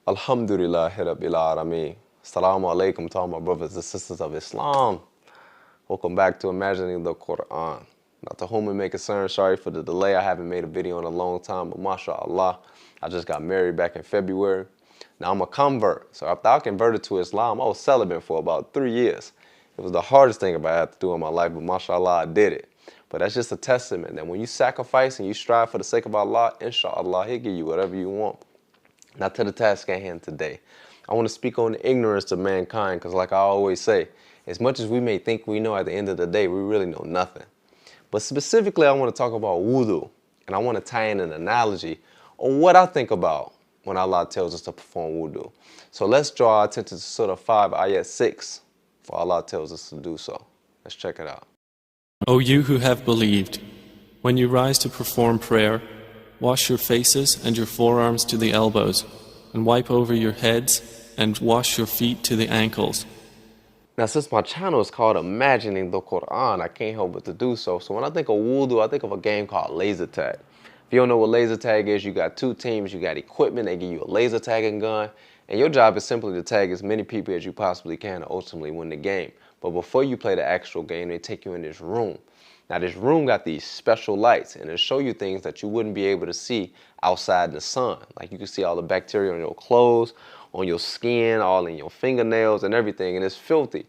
Alhamdulillahi Rabbil Alameen. Assalamu alaikum to all my brothers and sisters of Islam. Welcome back to Imagining the Quran. Now to whom it may concern, sorry for the delay. I haven't made a video in a long time, but mashallah, I just got married back in February. Now I'm a convert. So after I converted to Islam, I was celibate for about 3 years. It was the hardest thing I had to do in my life, but mashallah, I did it. But that's just a testament that when you sacrifice and you strive for the sake of Allah, inshallah, He'll give you whatever you want. Now to the task at hand today. I want to speak on the ignorance of mankind because like I always say, as much as we may think we know, at the end of the day, we really know nothing. But specifically, I want to talk about wudu, and I want to tie in an analogy on what I think about when Allah tells us to perform wudu. So let's draw our attention to Surah 5, Ayat 6, for Allah tells us to do so. Let's check it out. O you who have believed, when you rise to perform prayer, wash your faces and your forearms to the elbows, and wipe over your heads, and wash your feet to the ankles. Now, since my channel is called Imagining the Quran, I can't help but to do so. So when I think of wudu, I think of a game called laser tag. If you don't know what laser tag is, you got two teams, you got equipment, they give you a laser tagging gun, and your job is simply to tag as many people as you possibly can to ultimately win the game. But before you play the actual game, they take you in this room. Now this room got these special lights, and it'll show you things that you wouldn't be able to see outside in the sun. Like you can see all the bacteria on your clothes, on your skin, all in your fingernails and everything, and it's filthy.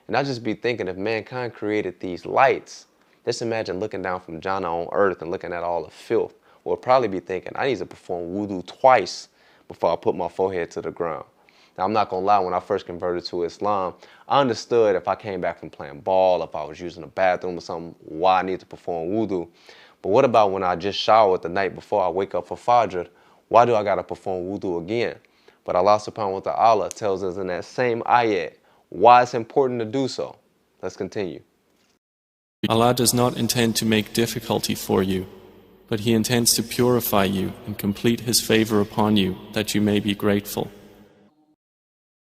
And I just be thinking, if mankind created these lights, just imagine looking down from Jannah on earth and looking at all the filth. We'll probably be thinking, I need to perform wudu twice before I put my forehead to the ground. Now, I'm not going to lie, when I first converted to Islam, I understood if I came back from playing ball, if I was using a bathroom or something, why I need to perform wudu. But what about when I just showered the night before I wake up for Fajr? Why do I got to perform wudu again? But Allah subhanahu wa ta'ala tells us in that same ayat why it's important to do so. Let's continue. Allah does not intend to make difficulty for you, but He intends to purify you and complete His favor upon you, that you may be grateful.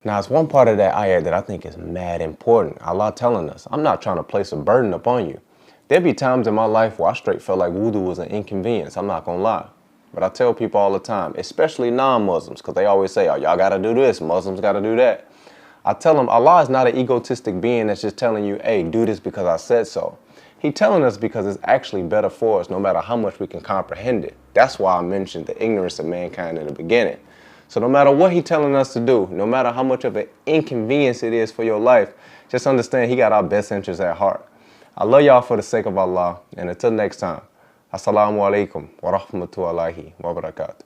Now, it's one part of that ayat that I think is mad important. Allah telling us, I'm not trying to place a burden upon you. There'll be times in my life where I straight felt like wudu was an inconvenience. I'm not going to lie. But I tell people all the time, especially non-Muslims, because they always say, oh, y'all got to do this, Muslims got to do that. I tell them, Allah is not an egotistic being that's just telling you, hey, do this because I said so. He's telling us because it's actually better for us, no matter how much we can comprehend it. That's why I mentioned the ignorance of mankind in the beginning. So no matter what He's telling us to do, no matter how much of an inconvenience it is for your life, just understand He got our best interests at heart. I love y'all for the sake of Allah, and until next time, Assalamu alaikum wa rahmatullahi wa barakatuh.